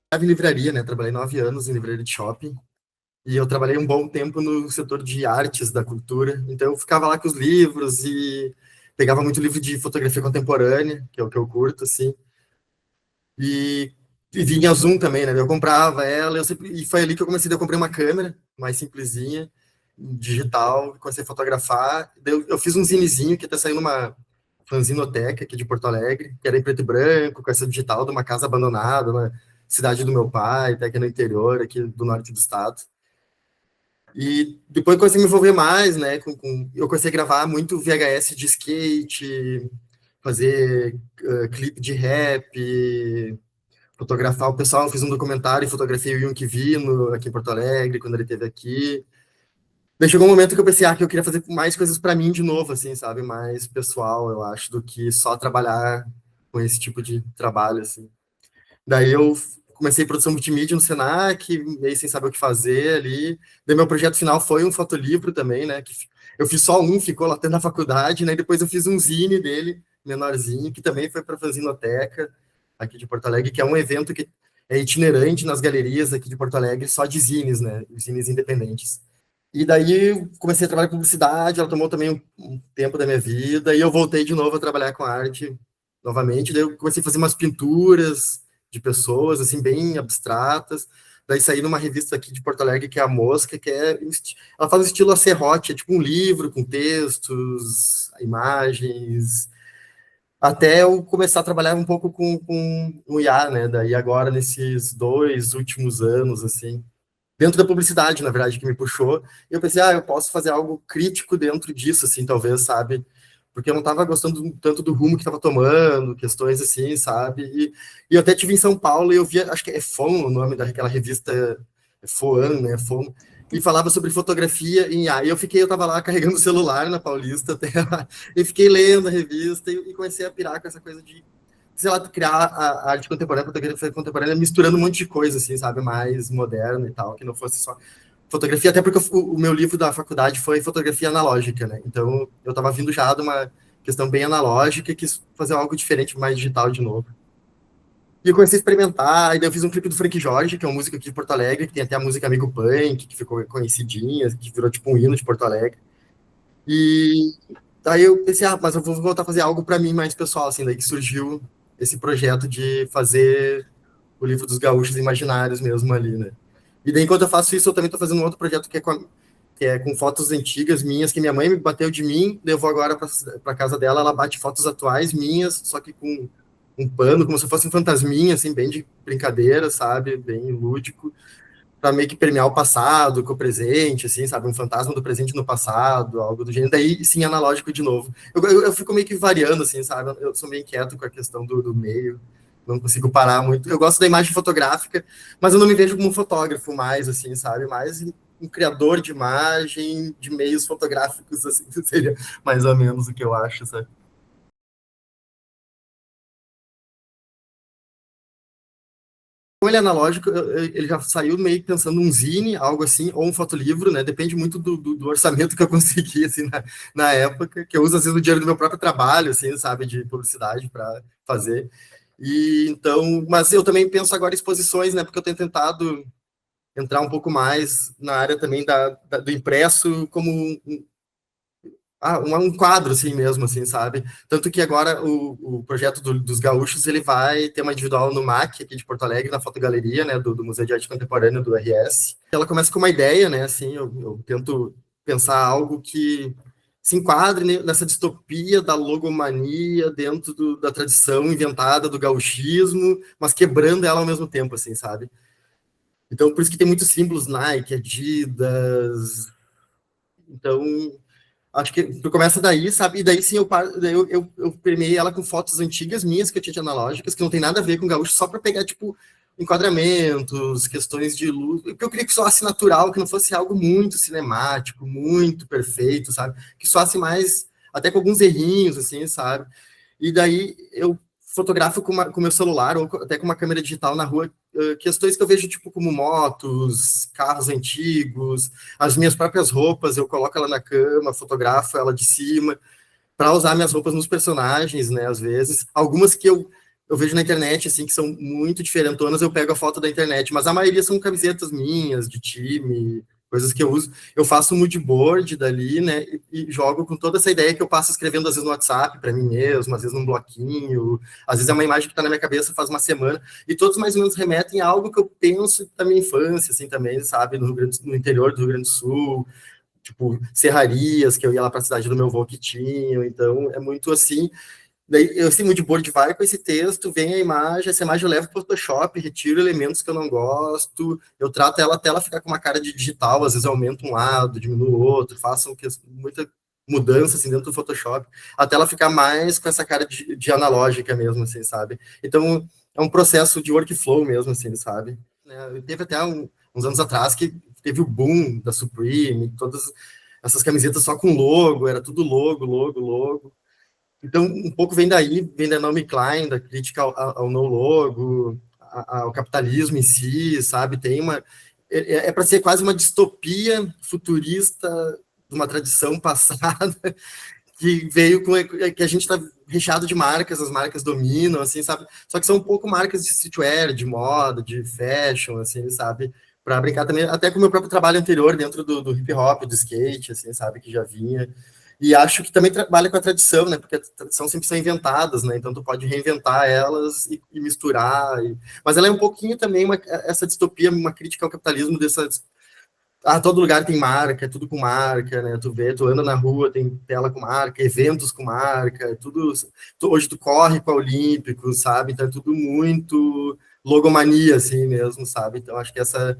Trabalhava em livraria, né? Trabalhei 9 anos em livraria de shopping. E eu trabalhei um bom tempo no setor de artes da cultura. Então eu ficava lá com os livros e pegava muito livro de fotografia contemporânea, que é o que eu curto, assim. E, e vinha Zoom também, né? Eu comprava ela, e foi ali que eu comecei, eu comprei uma câmera mais simplesinha, digital, comecei a fotografar. Daí eu fiz um zinezinho que até saiu numa fanzinoteca aqui de Porto Alegre, que era em preto e branco, com essa digital de uma casa abandonada na cidade do meu pai, até aqui no interior, aqui do norte do estado. E depois comecei a me envolver mais, né? Eu comecei a gravar muito VHS de skate, fazer clipe de rap, fotografar o pessoal. Eu fiz um documentário e fotografei o Yunque Vino aqui em Porto Alegre, quando ele esteve aqui. Daí chegou um momento que eu pensei, que eu queria fazer mais coisas para mim de novo, assim, sabe? Mais pessoal, eu acho, do que só trabalhar com esse tipo de trabalho, assim. Daí eu comecei produção multimídia no Senac, meio sem saber o que fazer ali. Daí meu projeto final foi um fotolivro também, né? Que eu fiz só um, ficou lá até na faculdade, né? Depois eu fiz um zine dele, menorzinho, que também foi para a Fanzinoteca, aqui de Porto Alegre, que é um evento que é itinerante nas galerias aqui de Porto Alegre, só de zines, né? Zines independentes. E daí eu comecei a trabalhar com publicidade, ela tomou também um tempo da minha vida, e eu voltei de novo a trabalhar com arte novamente. Daí eu comecei a fazer umas pinturas de pessoas, assim, bem abstratas. Daí saí numa revista aqui de Porto Alegre, que é a Mosca, ela faz o estilo a serrote, é tipo um livro com textos, imagens, até eu começar a trabalhar um pouco com o IA, né? Daí agora, nesses 2 últimos anos, assim, dentro da publicidade, na verdade, que me puxou. E eu pensei, eu posso fazer algo crítico dentro disso, assim, talvez, sabe? Porque eu não estava gostando tanto do rumo que estava tomando, questões assim, sabe? E eu até tive em São Paulo e eu via, acho que é FON o nome daquela revista, FOAN, né? FON, e falava sobre fotografia em IA. E eu estava lá carregando o celular na Paulista até lá, e fiquei lendo a revista e comecei a pirar com essa coisa de, sei lá, criar a arte contemporânea, a fotografia contemporânea, misturando um monte de coisa, assim, sabe, mais moderno e tal, que não fosse só fotografia, até porque o meu livro da faculdade foi fotografia analógica, né, então eu estava vindo já de uma questão bem analógica e quis fazer algo diferente, mais digital de novo. E eu comecei a experimentar, e daí eu fiz um clipe do Frank Jorge, que é um músico aqui de Porto Alegre, que tem até a música Amigo Punk, que ficou conhecidinha, que virou tipo um hino de Porto Alegre. E daí eu pensei, mas eu vou voltar a fazer algo para mim mais pessoal, assim, daí que surgiu esse projeto de fazer o livro dos gaúchos imaginários mesmo ali, né? E daí, enquanto eu faço isso, eu também estou fazendo um outro projeto que é com fotos antigas minhas, que minha mãe me bateu de mim, levou agora para casa dela, ela bate fotos atuais minhas, só que com um pano, como se fosse um fantasminha, assim, bem de brincadeira, sabe? Bem lúdico, para meio que permear o passado com o presente, assim, sabe? Um fantasma do presente no passado, algo do gênero. Daí, sim, analógico de novo. Eu fico meio que variando, assim, sabe? Eu sou meio inquieto com a questão do meio, não consigo parar muito. Eu gosto da imagem fotográfica, mas eu não me vejo como um fotógrafo mais, assim, sabe? Mais um criador de imagem, de meios fotográficos, assim, seria mais ou menos o que eu acho, sabe? Como ele é analógico, ele já saiu meio que pensando num zine, algo assim, ou um fotolivro, né? Depende muito do orçamento que eu consegui, assim, na época, que eu uso, às vezes, o dinheiro do meu próprio trabalho, assim, sabe, de publicidade para fazer. E então, mas eu também penso agora em exposições, né? Porque eu tenho tentado entrar um pouco mais na área também do impresso como um quadro, assim mesmo, assim, sabe? Tanto que agora o projeto dos gaúchos, ele vai ter uma individual no MAC, aqui de Porto Alegre, na fotogaleria, né, do Museu de Arte Contemporânea, do RS. Ela começa com uma ideia, né, assim, eu tento pensar algo que se enquadre nessa distopia da logomania dentro da tradição inventada do gauchismo, mas quebrando ela ao mesmo tempo, assim, sabe? Então, por isso que tem muitos símbolos Nike, Adidas. Então, acho que tu começa daí, sabe? E daí sim eu permeei ela com fotos antigas minhas que eu tinha de analógicas, que não tem nada a ver com gaúcho, só para pegar, tipo, enquadramentos, questões de luz, porque eu queria que soasse natural, que não fosse algo muito cinemático, muito perfeito, sabe? Que soasse mais, até com alguns errinhos, assim, sabe? E daí eu fotografo com meu celular ou até com uma câmera digital na rua, questões que eu vejo tipo como motos, carros antigos, as minhas próprias roupas, eu coloco ela na cama, fotografo ela de cima para usar minhas roupas nos personagens, né, às vezes. Algumas que eu eu vejo na internet, assim, que são muito diferentonas, eu pego a foto da internet, mas a maioria são camisetas minhas, de time, coisas que eu uso. Eu faço um mood board dali, né, e jogo com toda essa ideia que eu passo escrevendo, às vezes, no WhatsApp, para mim mesmo, às vezes num bloquinho, às vezes é uma imagem que está na minha cabeça faz uma semana, e todos mais ou menos remetem a algo que eu penso da minha infância, assim, também, sabe, no interior do Rio Grande do Sul, tipo, serrarias, que eu ia lá para a cidade do meu avô que tinha, então é muito assim. Daí, eu, assim, de board vai com esse texto, vem a imagem, essa imagem eu levo para o Photoshop, retiro elementos que eu não gosto, eu trato ela até ela ficar com uma cara de digital, às vezes eu aumento um lado, diminuo o outro, faço muita mudança assim, dentro do Photoshop, até ela ficar mais com essa cara de analógica mesmo, assim, sabe? Então, é um processo de workflow mesmo, assim, sabe? Teve até uns anos atrás que teve o boom da Supreme, todas essas camisetas só com logo, era tudo logo, logo, logo. Então, um pouco vem daí, vem da Naomi Klein, da crítica ao no logo, ao capitalismo em si, sabe? Tem uma. É para ser quase uma distopia futurista de uma tradição passada que veio com. Que a gente está recheado de marcas, as marcas dominam, assim, sabe? Só que são um pouco marcas de streetwear, de moda, de fashion, assim, sabe? Para brincar também, até com o meu próprio trabalho anterior dentro do hip hop, do skate, assim, sabe? Que já vinha. E acho que também trabalha com a tradição, né? Porque a tradição sempre são inventadas, né? Então tu pode reinventar elas e misturar. Mas ela é um pouquinho também essa distopia, uma crítica ao capitalismo dessas. Ah, todo lugar tem marca, é tudo com marca, né? Tu vê, tu anda na rua, tem tela com marca, eventos com marca, tudo. Hoje tu corre com a Olímpico, sabe? Então é tudo muito logomania, assim mesmo, sabe? Então acho que essa.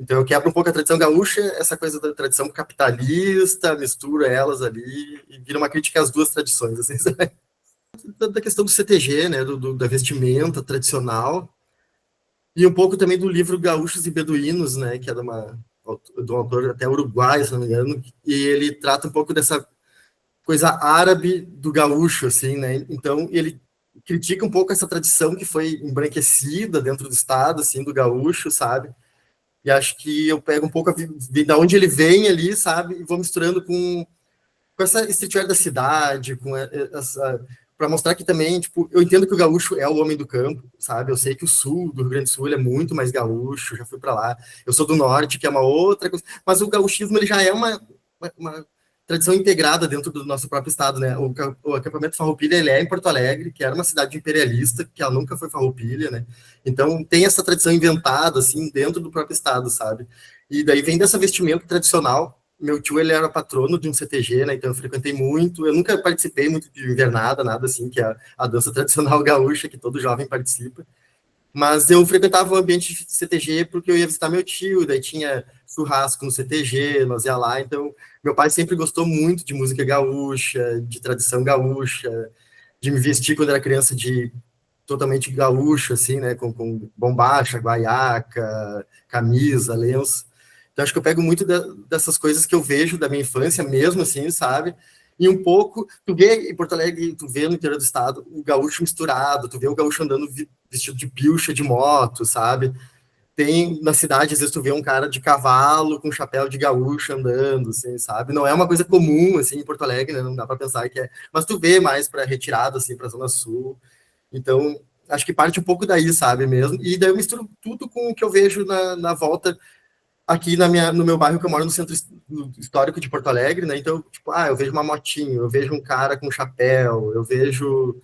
Então eu quebro um pouco a tradição gaúcha, essa coisa da tradição capitalista, misturo elas ali e vira uma crítica às duas tradições, assim, sabe? Da questão do CTG, né? Da vestimenta tradicional. E um pouco também do livro Gaúchos e Beduínos, né, que é de um autor até uruguaio, se não me engano, e ele trata um pouco dessa coisa árabe do gaúcho, assim, né? Então, ele critica um pouco essa tradição que foi embranquecida dentro do estado, assim, do gaúcho, sabe? E acho que eu pego um pouco da onde ele vem ali, sabe? E vou misturando com essa streetwear da cidade, com essa para mostrar que também, tipo, eu entendo que o gaúcho é o homem do campo, sabe? Eu sei que o sul do Rio Grande do Sul é muito mais gaúcho, já fui para lá. Eu sou do norte, que é uma outra coisa, mas o gaúchismo ele já é uma tradição integrada dentro do nosso próprio estado, né? O acampamento Farroupilha ele é em Porto Alegre, que era uma cidade imperialista, que ela nunca foi Farroupilha, né? Então tem essa tradição inventada assim dentro do próprio estado, sabe? E daí vem dessa vestimenta tradicional. Meu tio ele era patrono de um CTG, né? Então eu frequentei muito. Eu nunca participei muito de invernada, nada assim, que é a dança tradicional gaúcha que todo jovem participa. Mas eu frequentava o ambiente de CTG porque eu ia visitar meu tio, daí tinha churrasco no CTG, nós ia lá. Então meu pai sempre gostou muito de música gaúcha, de tradição gaúcha, de me vestir quando era criança de totalmente gaúcho, assim, né? Com bombacha, guaiaca, camisa, lenço. Então, acho que eu pego muito dessas coisas que eu vejo da minha infância mesmo, assim, sabe? E um pouco, tu vê em Porto Alegre, tu vê no interior do estado o gaúcho misturado, tu vê o gaúcho andando vestido de pilcha de moto, sabe? Tem na cidade, às vezes tu vê um cara de cavalo com chapéu de gaúcho andando, assim, sabe? Não é uma coisa comum, assim, em Porto Alegre, né? Não dá para pensar que é. Mas tu vê mais para retirada, assim, para a Zona Sul. Então, acho que parte um pouco daí, sabe, mesmo. E daí eu misturo tudo com o que eu vejo na volta aqui no meu bairro, que eu moro no centro histórico de Porto Alegre, né? Então, tipo, eu vejo uma motinho, eu vejo um cara com chapéu, eu vejo.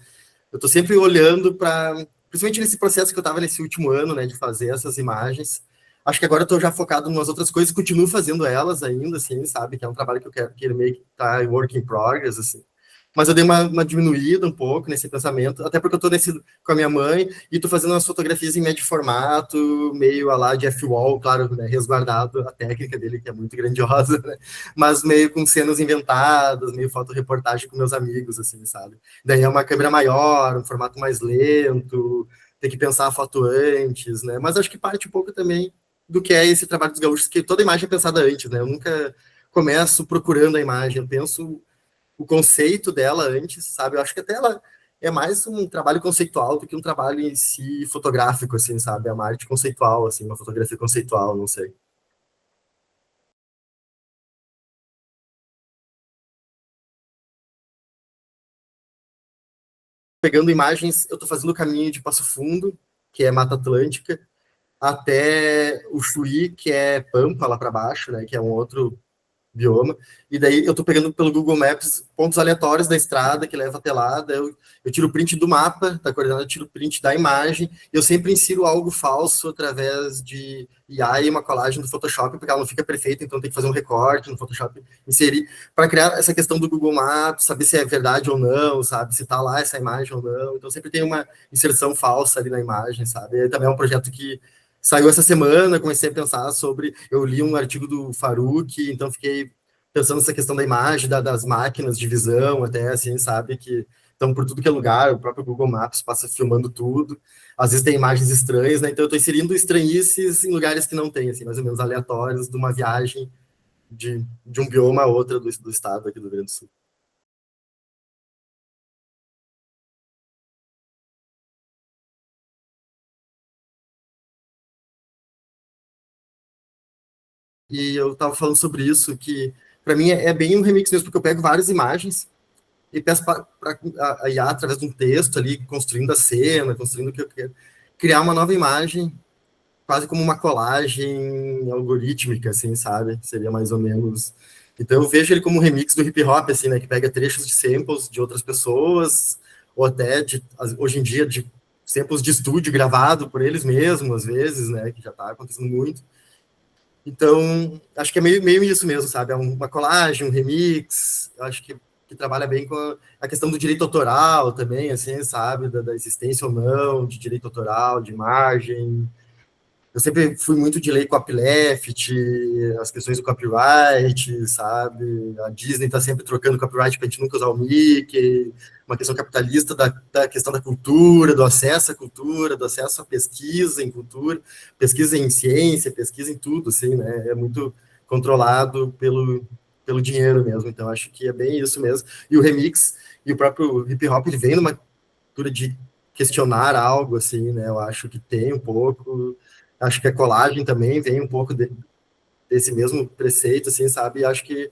Eu tô sempre olhando para. Principalmente nesse processo que eu estava nesse último ano, né, de fazer essas imagens. Acho que agora eu tô já focado em umas outras coisas, continuo fazendo elas ainda, assim, sabe? Que é um trabalho que eu quero que ele meio que tá em work in progress, assim. Mas eu dei uma diminuída um pouco nesse pensamento, até porque eu estou com a minha mãe e estou fazendo umas fotografias em médio formato, meio a lá de F-Wall, claro, né, resguardado a técnica dele, que é muito grandiosa, né, mas meio com cenas inventadas, meio fotoreportagem com meus amigos, assim, sabe? Daí é uma câmera maior, um formato mais lento, tem que pensar a foto antes, né? Mas acho que parte um pouco também do que é esse trabalho dos gaúchos, que toda imagem é pensada antes, né? Eu nunca começo procurando a imagem, eu penso o conceito dela antes, sabe? Eu acho que até ela é mais um trabalho conceitual do que um trabalho em si fotográfico, assim, sabe? É uma arte conceitual, assim, uma fotografia conceitual, não sei. pegando imagens, eu tô fazendo o caminho de Passo Fundo, que é Mata Atlântica, até o Chuí, que é Pampa, lá para baixo, né, que é um outro bioma, e daí eu tô pegando pelo Google Maps pontos aleatórios da estrada que leva até lá, daí eu tiro o print do mapa, da coordenada, eu tiro o print da imagem, e eu sempre insiro algo falso através de IA e uma colagem do Photoshop, porque ela não fica perfeita, então tem que fazer um recorte no Photoshop, inserir, para criar essa questão do Google Maps, saber se é verdade ou não, sabe, se tá lá essa imagem ou não, então sempre tem uma inserção falsa ali na imagem, sabe, e também é um projeto que saiu essa semana, comecei a pensar sobre. Eu li um artigo do Faruq, então fiquei pensando nessa questão da imagem, das máquinas de visão, até assim, sabe? Que estão por tudo que é lugar, o próprio Google Maps passa filmando tudo. Às vezes tem imagens estranhas, né? Então eu estou inserindo estranhices em lugares que não tem, assim, mais ou menos aleatórios, de uma viagem de um bioma a outra do estado aqui do Rio Grande do Sul. E eu estava falando sobre isso, que para mim é bem um remix mesmo, porque eu pego várias imagens e peço para a IA, através de um texto ali, construindo a cena, construindo o que eu quero, criar uma nova imagem, quase como uma colagem algorítmica, assim, sabe? Seria mais ou menos. Então eu vejo ele como um remix do hip hop, assim, né? Que pega trechos de samples de outras pessoas, ou até hoje em dia de samples de estúdio gravado por eles mesmos, às vezes, né? Que já está acontecendo muito. Então, acho que é meio isso mesmo, sabe? É uma colagem, um remix, acho que trabalha bem com a questão do direito autoral também, assim, sabe? Da existência ou não de direito autoral, de imagem. Eu sempre fui muito de lei copyleft, as questões do copyright, sabe? A Disney está sempre trocando copyright para a gente nunca usar o Mickey, uma questão capitalista da questão da cultura, do acesso à cultura, do acesso à pesquisa em cultura, pesquisa em ciência, pesquisa em tudo, assim, né? É muito controlado pelo dinheiro mesmo, então acho que é bem isso mesmo. E o remix e o próprio hip hop, ele vem numa cultura de questionar algo, assim, né? Eu acho que tem um pouco. Acho que a colagem também vem um pouco desse mesmo preceito, assim, sabe? E acho que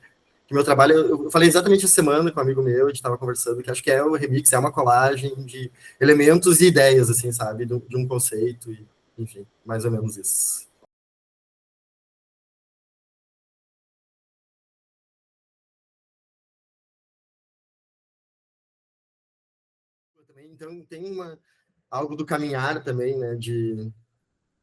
meu trabalho, eu falei exatamente essa semana com um amigo meu, a gente estava conversando, que acho que é o remix, é uma colagem de elementos e ideias, assim, sabe? De um conceito, e, enfim, mais ou menos isso. Também, então, tem algo do caminhar também, né?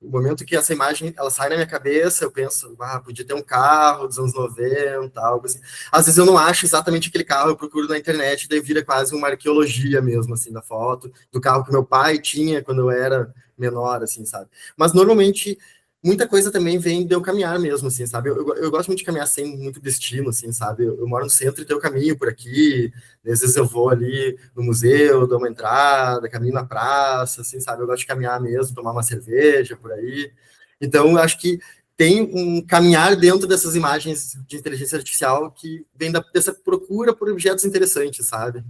O momento que essa imagem ela sai na minha cabeça, eu penso, podia ter um carro dos anos 90, algo assim. Às vezes eu não acho exatamente aquele carro, eu procuro na internet, daí vira quase uma arqueologia mesmo, assim, da foto, do carro que meu pai tinha quando eu era menor, assim, sabe? Mas normalmente muita coisa também vem de eu caminhar mesmo, assim, sabe? Eu gosto muito de caminhar sem muito destino, assim, sabe? Eu moro no centro e tenho caminho por aqui, às vezes eu vou ali no museu, dou uma entrada, caminho na praça, assim, sabe? Eu gosto de caminhar mesmo, tomar uma cerveja por aí. Então, eu acho que tem um caminhar dentro dessas imagens de inteligência artificial que vem dessa procura por objetos interessantes, sabe?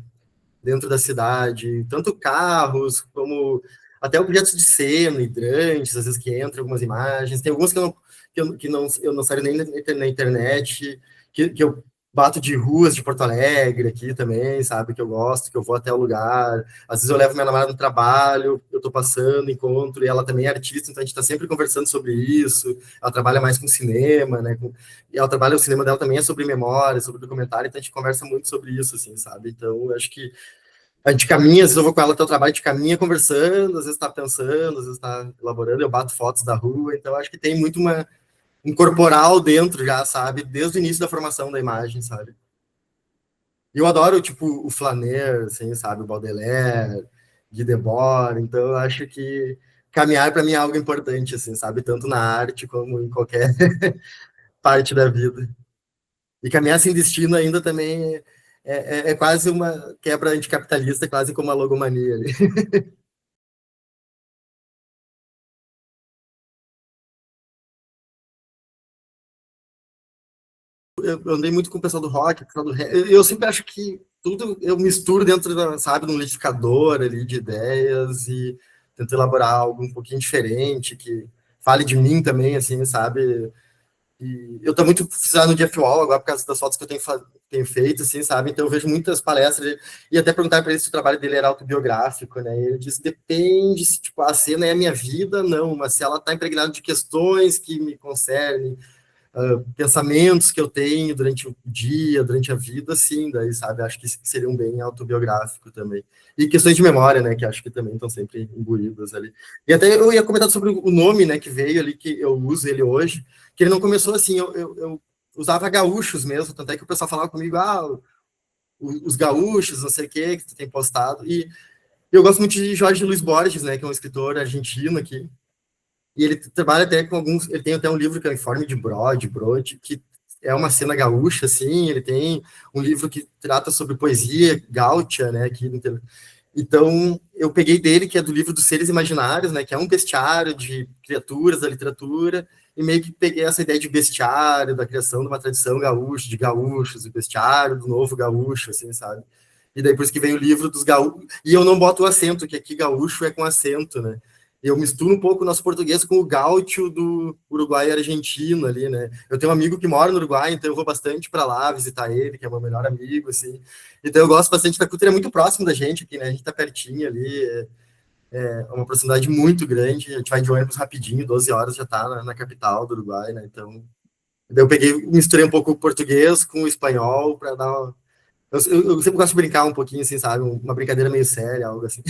Dentro da cidade, tanto carros como até objetos de cena, hidrantes, às vezes que entram algumas imagens. Tem alguns eu não saio nem na internet, que eu bato de ruas de Porto Alegre aqui também, sabe? Que eu gosto, que eu vou até o lugar. Às vezes eu levo minha namorada no trabalho, eu tô passando, encontro, e ela também é artista, então a gente está sempre conversando sobre isso. Ela trabalha mais com cinema, né? E ela trabalha, o cinema dela também é sobre memória, sobre documentário, então a gente conversa muito sobre isso, assim, sabe? Então, eu acho que a gente caminha, às vezes eu vou com ela até o trabalho, a gente caminha conversando, às vezes está pensando, às vezes está elaborando, eu bato fotos da rua, então acho que tem muito um corporal dentro já, sabe? Desde o início da formação da imagem, sabe? E eu adoro, tipo, o Flaner, assim, sabe? O Baudelaire, Guy Debord, então eu acho que caminhar para mim é algo importante, assim, sabe? Tanto na arte como em qualquer parte da vida. E caminhar sem destino ainda também é quase uma quebra anticapitalista, quase como uma logomania ali. Eu andei muito com o pessoal do rock, pessoal do rap. Eu sempre acho que tudo eu misturo dentro da, sabe, de um liquidificador ali de ideias e tento elaborar algo um pouquinho diferente, que fale de mim também, assim, sabe? E eu tô muito fissurado no Jeff Wall agora por causa das fotos que eu tenho feito, assim, sabe? Então eu vejo muitas palestras dele, e até perguntar para ele se o trabalho dele era autobiográfico, né? E ele disse, depende se, tipo, a cena é a minha vida, não, mas se ela está impregnada de questões que me concernem, pensamentos que eu tenho durante o dia, durante a vida, sim, daí, sabe, acho que seria um bem autobiográfico também. E questões de memória, né, que acho que também estão sempre imbuídas ali. E até eu ia comentar sobre o nome, né, que veio ali, que eu uso ele hoje, que ele não começou assim, eu usava gaúchos mesmo, tanto é que o pessoal falava comigo, os gaúchos, não sei o que tu tem postado, e eu gosto muito de Jorge Luiz Borges, né, que é um escritor argentino aqui, e ele trabalha até com alguns. Ele tem até um livro que é o Informe de Brode, que é uma cena gaúcha, assim. Ele tem um livro que trata sobre poesia gaúcha, né? Aqui no, então, eu peguei dele, que é do livro dos Seres Imaginários, né? Que é um bestiário de criaturas da literatura, e meio que peguei essa ideia de bestiário, da criação de uma tradição gaúcha, de gaúchos, e bestiário do novo gaúcho, assim, sabe? E daí por isso que vem o livro dos gaúchos. E eu não boto o acento, que aqui gaúcho é com acento, né? Eu misturo um pouco o nosso português com o gaúcho do Uruguai e Argentina ali, né? Eu tenho um amigo que mora no Uruguai, então eu vou bastante para lá visitar ele, que é meu melhor amigo, assim. Então eu gosto bastante da cultura, é muito próximo da gente aqui, né? A gente tá pertinho ali, é uma proximidade muito grande. A gente vai de ônibus rapidinho, 12 horas já tá na capital do Uruguai, né? Então, eu peguei, misturei um pouco o português com o espanhol para dar. Eu sempre gosto de brincar um pouquinho, assim, sabe? Uma brincadeira meio séria, algo assim.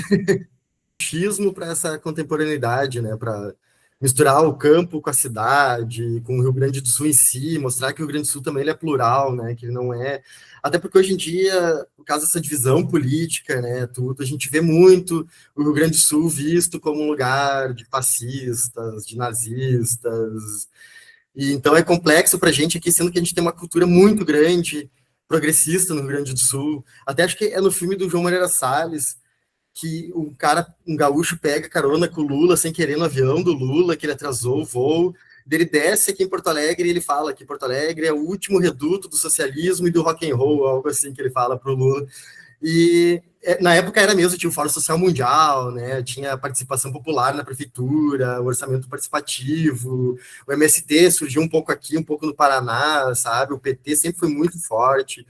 Xismo para essa contemporaneidade, né? Para misturar o campo com a cidade, com o Rio Grande do Sul em si, mostrar que o Rio Grande do Sul também ele é plural, né? Que ele não é. Até porque hoje em dia, por causa dessa divisão política, né? Tudo, a gente vê muito o Rio Grande do Sul visto como um lugar de fascistas, de nazistas. E então é complexo para a gente aqui, sendo que a gente tem uma cultura muito grande, progressista no Rio Grande do Sul. Até acho que é no filme do João Moreira Salles que um cara, um gaúcho, pega carona com o Lula sem querer no avião do Lula, que ele atrasou o voo. Ele desce aqui em Porto Alegre e ele fala que Porto Alegre é o último reduto do socialismo e do rock and roll, algo assim que ele fala para o Lula. E na época era mesmo, tinha o Fórum Social Mundial, né? Tinha participação popular na prefeitura, o orçamento participativo, o MST surgiu um pouco aqui, um pouco no Paraná, sabe? O PT sempre foi muito forte.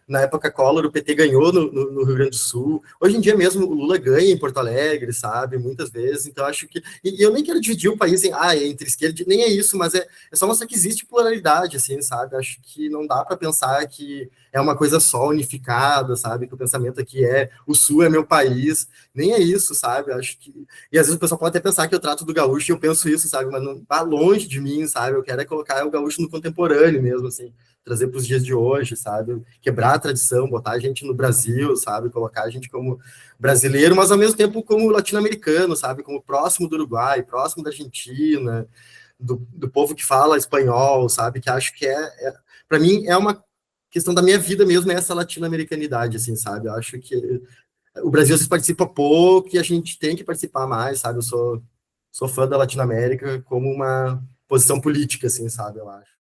Na época Collor, o PT ganhou no Rio Grande do Sul. Hoje em dia mesmo, o Lula ganha em Porto Alegre, sabe? Muitas vezes. Então, acho que. E eu nem quero dividir o país em, entre esquerda, nem é isso, mas é só mostrar que existe pluralidade, assim, sabe? Acho que não dá para pensar que é uma coisa só unificada, sabe? Que o pensamento aqui é o Sul é meu país. Nem é isso, sabe? Acho que. E às vezes o pessoal pode até pensar que eu trato do gaúcho e eu penso isso, sabe? Mas não tá longe de mim, sabe? Eu quero é colocar o gaúcho no contemporâneo mesmo, assim trazer para os dias de hoje, sabe? Quebrar a tradição, botar a gente no Brasil, sabe? Colocar a gente como brasileiro, mas ao mesmo tempo como latino-americano, sabe? Como próximo do Uruguai, próximo da Argentina, do povo que fala espanhol, sabe? Que acho que para mim, é uma questão da minha vida mesmo, é essa latino-americanidade, assim, sabe? Eu acho que o Brasil se participa pouco e a gente tem que participar mais, sabe? Eu sou fã da Latinoamérica como uma posição política, assim, sabe? Eu acho.